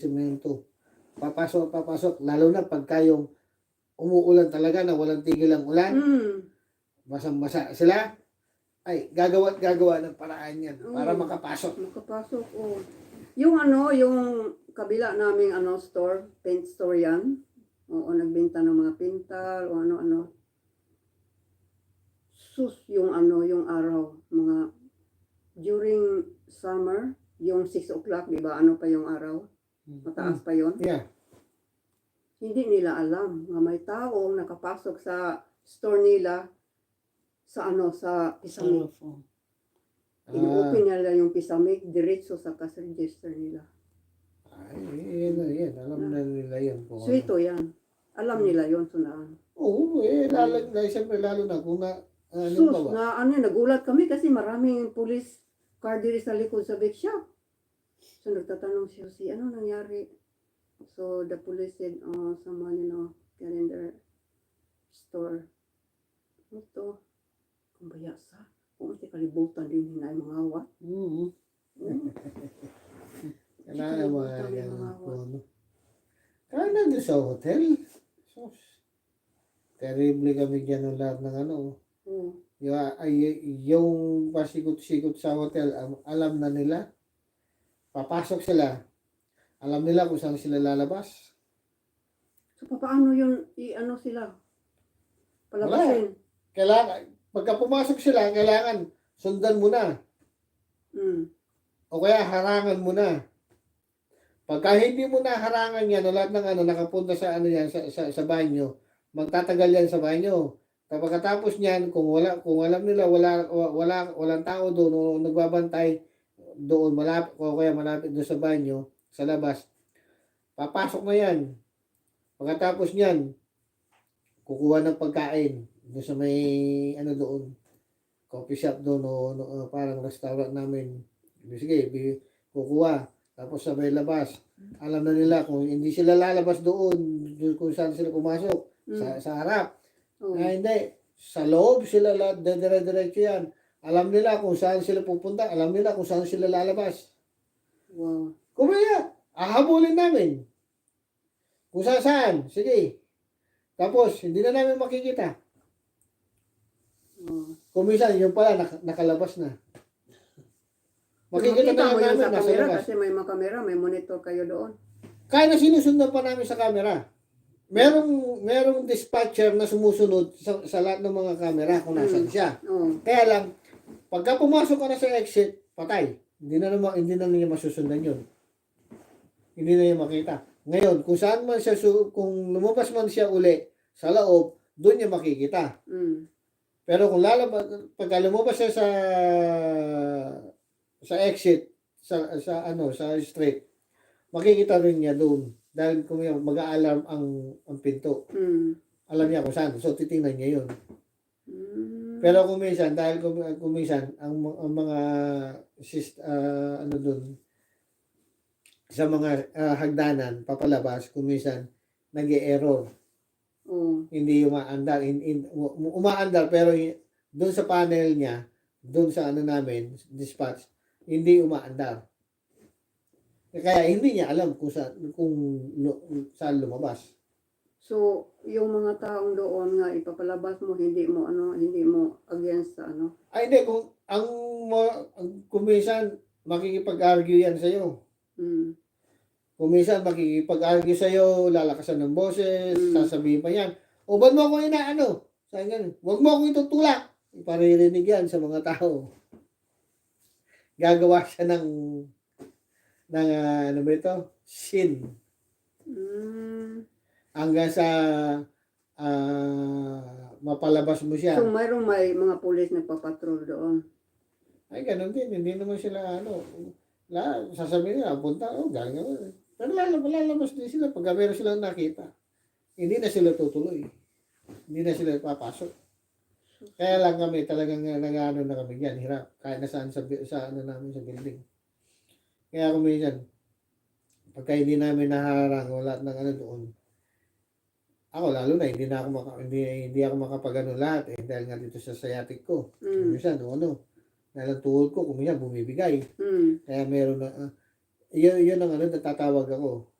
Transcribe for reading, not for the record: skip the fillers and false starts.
semento. Papasok, lalo na pagka yung umuulan talaga na walang tigil ang ulan, basang-basa sila, ay gagawa ng paraan yan para makapasok. Makapasok, oh. Yung yung kabila naming store, paint store yan. Oo, nagbenta ng mga pintal o ano-ano. Sus yung yung araw, mga during summer, yung 6 o'clock, di ba? Ano pa yung araw? Mataas pa yon. Yeah. Hindi nila alam na may taong nakapasok sa store nila sa sa pisamig. In-open nila yung pisamig, diretso sa cash register nila. Ay, yan. Alam na nila yan. Sweeto yan. Alam nila yon sunaan. Oo, siyempre lalo na kung Sus, nagulat kami kasi maraming police car diri sa likod sa bake shop. So nagtatanong siya, ano nangyari? So the police said, someone, get in their store. Ito, kumbaya sa, kung iti kalibutan din hinay mga awat. Kailangan mga ganun. Kaya nandun sa hotel. Sus. Terrible kami dyan ng lahat ng yung pasikot-sikot sa hotel, alam na nila. Papasok sila. Alam nila kung saan sila lalabas. So, paano yun, sila? Palabasin? Kailangan, pagka pumasok sila, kailangan sundan mo na. O kaya harangan mo na. Pagka hindi mo na harangan yan, o lahat ng nakapunta sa sa banyo, magtatagal yan sa banyo. Pagkatapos niyan, kung alam nila walang tao doon o nagbabantay doon malapit o kaya malapit doon sa banyo, sa labas, papasok na yan. Pagkatapos niyan, kukuha ng pagkain doon sa may doon, coffee shop doon o parang restaurant namin. Sige, kukuha. Tapos sa may labas, alam na nila kung hindi sila lalabas doon kung saan sila pumasok, sa harap. Hindi, sa loob sila dire-diretso yan. Alam nila kung saan sila pupunta, alam nila kung saan sila lalabas. Wow. Kumaya, ahabulin namin. Kung saan, sige. Tapos, hindi na namin makikita. Kung minsan, yung pala, nakalabas na. Makikita na namin sa camera kasi may mga camera, may monitor kayo doon. Kaya na sinusundan pa namin sa camera. Merong dispatcher na sumusunod sa lahat ng mga camera kung nasan siya. Kaya lang, pagka pumasok ka na sa exit, patay. Hindi na niya masusundan yun. Hindi na niya makita. Ngayon, kung saan man siya, kung lumabas man siya uli sa loob, doon niya makikita. Pero kung pagka lumabas siya sa exit, sa street, makikita rin niya doon. Dahil kung mag-a-alarm ang pinto. Alam niya kung saan. So, titingnan niya yun. Pero kung minsan, ang mga doon, sa mga hagdanan, papalabas, kung minsan, nag-e-error. Hindi umaandar. Umaandar, pero doon sa panel niya, doon sa namin, dispatch, hindi umaandar. Kaya hindi niya alam kung saan lumabas. So, yung mga taong doon nga ipapalabas mo, hindi mo against sa Ay, hindi. Kung minsan, makikipag-argue yan sa'yo. Kung minsan, makikipag-argue sa'yo, lalakasan ng boses, sasabihin pa yan. O, ba't mo ako Sabi nga, huwag mo ako itutulak. Iparirinig yan sa mga tao. Gagawa siya ng scene. Hanggang sa mapalabas mo siya. So, may mga pulis na papatrol doon? Ay, ganun din. Hindi naman sila, sasabihin nila, punta, galing. Pero lalabas din sila pagka meron silang nakita. Hindi na sila tutuloy. Hindi na sila papasok. Kaya lang kami, talagang nag-ano na kami yan, hirap. Kahit nasaan sa namin sa building. Kaya kung minsan, pagka hindi namin naharang o lahat ng doon, ako lalo na, hindi ako makapag lahat dahil nga dito sa sciatic ko. Minsan, dahil ang tuhod ko, kung minsan bumibigay. Kaya meron na, Yun ang natatawag ako.